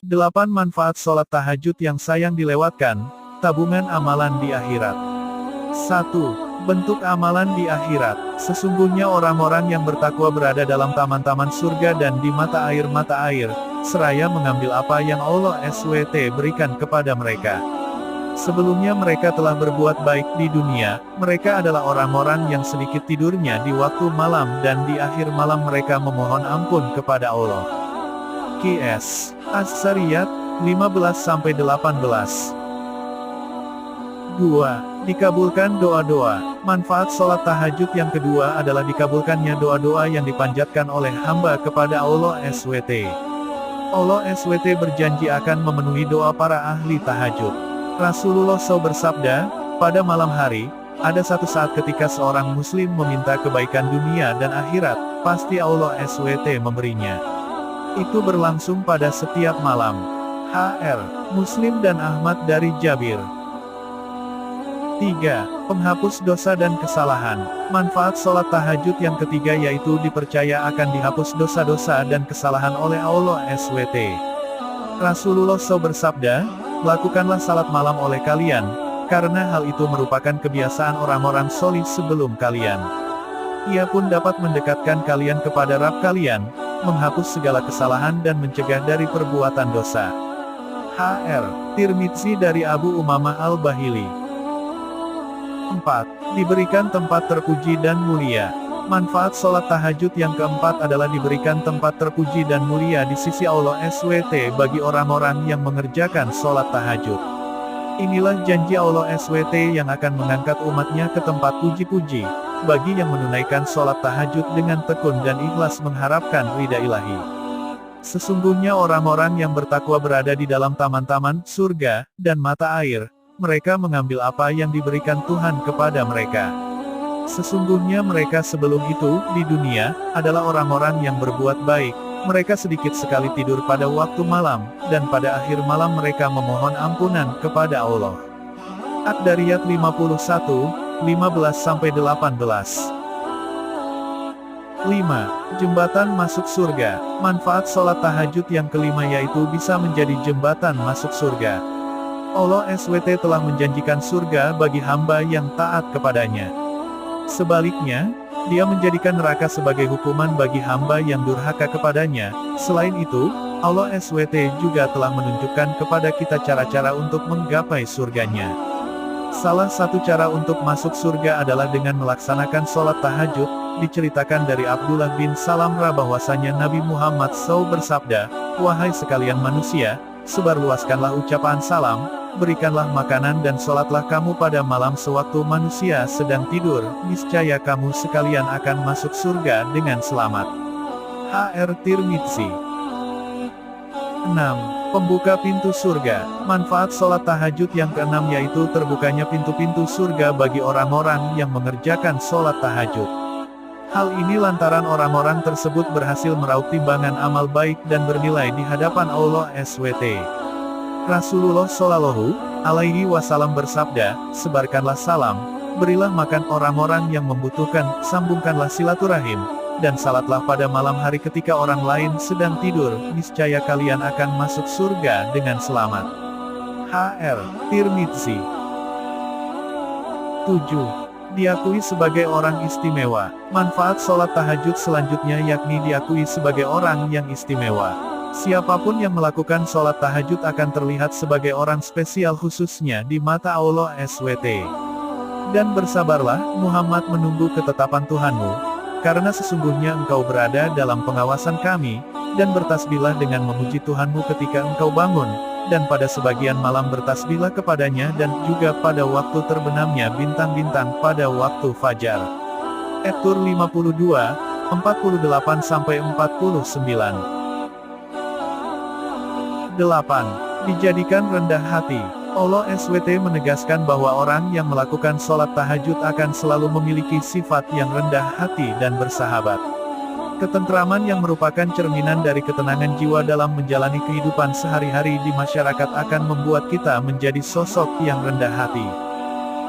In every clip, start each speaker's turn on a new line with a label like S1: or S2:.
S1: 8 manfaat sholat tahajud yang sayang dilewatkan, tabungan amalan di akhirat. 1. Bentuk amalan di akhirat. Sesungguhnya orang-orang yang bertakwa berada dalam taman-taman surga dan di mata air, seraya mengambil apa yang Allah SWT berikan kepada mereka. Sebelumnya mereka telah berbuat baik di dunia, mereka adalah orang-orang yang sedikit tidurnya di waktu malam dan di akhir malam mereka memohon ampun kepada Allah. QS Az-Zariyat 15-18. 2. Dikabulkan doa-doa. Manfaat sholat tahajud yang kedua adalah dikabulkannya doa-doa yang dipanjatkan oleh hamba kepada Allah SWT. Allah SWT berjanji akan memenuhi doa para ahli tahajud. Rasulullah SAW bersabda, pada malam hari, ada satu saat ketika seorang muslim meminta kebaikan dunia dan akhirat, pasti Allah SWT memberinya. Itu berlangsung pada setiap malam. HR. Muslim dan Ahmad dari Jabir. 3. Penghapus dosa dan kesalahan. Manfaat sholat tahajud yang ketiga yaitu dipercaya akan dihapus dosa-dosa dan kesalahan oleh Allah SWT. Rasulullah SAW bersabda, lakukanlah salat malam oleh kalian, karena hal itu merupakan kebiasaan orang-orang solih sebelum kalian. Ia pun dapat mendekatkan kalian kepada Rabb kalian, menghapus segala kesalahan dan mencegah dari perbuatan dosa. HR. Tirmidzi dari Abu Umamah Al-Bahili. 4. Diberikan tempat terpuji dan mulia. Manfaat sholat tahajud yang keempat adalah diberikan tempat terpuji dan mulia di sisi Allah SWT bagi orang-orang yang mengerjakan sholat tahajud. Inilah janji Allah SWT yang akan mengangkat umatnya ke tempat puji-puji, bagi yang menunaikan sholat tahajud dengan tekun dan ikhlas mengharapkan ridha ilahi. Sesungguhnya orang-orang yang bertakwa berada di dalam taman-taman surga dan mata air, mereka mengambil apa yang diberikan Tuhan kepada mereka. Sesungguhnya mereka sebelum itu, di dunia, adalah orang-orang yang berbuat baik, mereka sedikit sekali tidur pada waktu malam, dan pada akhir malam mereka memohon ampunan kepada Allah. Ad-Dariyat 51, 15-18. 5. Jembatan masuk surga. Manfaat sholat tahajud yang kelima yaitu bisa menjadi jembatan masuk surga. Allah SWT telah menjanjikan surga bagi hamba yang taat kepadanya. Sebaliknya, Dia menjadikan neraka sebagai hukuman bagi hamba yang durhaka kepadanya. Selain itu, Allah SWT juga telah menunjukkan kepada kita cara-cara untuk menggapai surganya. Salah satu cara untuk masuk surga adalah dengan melaksanakan sholat tahajud. Diceritakan dari Abdullah bin Salam bahwasanya Nabi Muhammad SAW bersabda, "Wahai sekalian manusia, sebarluaskanlah ucapan salam, berikanlah makanan dan sholatlah kamu pada malam sewaktu manusia sedang tidur, niscaya kamu sekalian akan masuk surga dengan selamat." HR Tirmidzi. 6. Pembuka pintu surga. Manfaat sholat tahajud yang keenam yaitu terbukanya pintu-pintu surga bagi orang-orang yang mengerjakan sholat tahajud. Hal ini lantaran orang-orang tersebut berhasil meraup timbangan amal baik dan bernilai di hadapan Allah SWT. Rasulullah Shallallahu Alaihi Wasallam bersabda, "Sebarkanlah salam, berilah makan orang-orang yang membutuhkan, sambungkanlah silaturahim, dan salatlah pada malam hari ketika orang lain sedang tidur, niscaya kalian akan masuk surga dengan selamat." HR Tirmidzi. 7. Diakui sebagai orang istimewa. Manfaat sholat tahajud selanjutnya yakni diakui sebagai orang yang istimewa. Siapapun yang melakukan sholat tahajud akan terlihat sebagai orang spesial khususnya di mata Allah SWT. Dan bersabarlah, Muhammad, menunggu ketetapan Tuhanmu, karena sesungguhnya engkau berada dalam pengawasan kami, dan bertasbihlah dengan memuji Tuhanmu ketika engkau bangun, dan pada sebagian malam bertasbihlah kepadanya dan juga pada waktu terbenamnya bintang-bintang pada waktu fajar. At-Tur 52, 48-49. 8. Dijadikan rendah hati. Allah SWT menegaskan bahwa orang yang melakukan sholat tahajud akan selalu memiliki sifat yang rendah hati dan bersahabat. Ketentraman yang merupakan cerminan dari ketenangan jiwa dalam menjalani kehidupan sehari-hari di masyarakat akan membuat kita menjadi sosok yang rendah hati.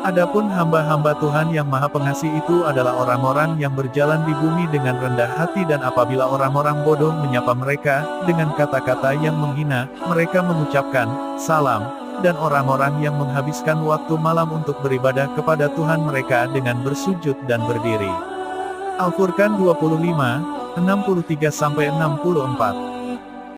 S1: Adapun hamba-hamba Tuhan yang Maha Pengasih itu adalah orang-orang yang berjalan di bumi dengan rendah hati, dan apabila orang-orang bodoh menyapa mereka dengan kata-kata yang menghina, mereka mengucapkan salam, dan orang-orang yang menghabiskan waktu malam untuk beribadah kepada Tuhan mereka dengan bersujud dan berdiri. Al-Furqan 25, 63-64.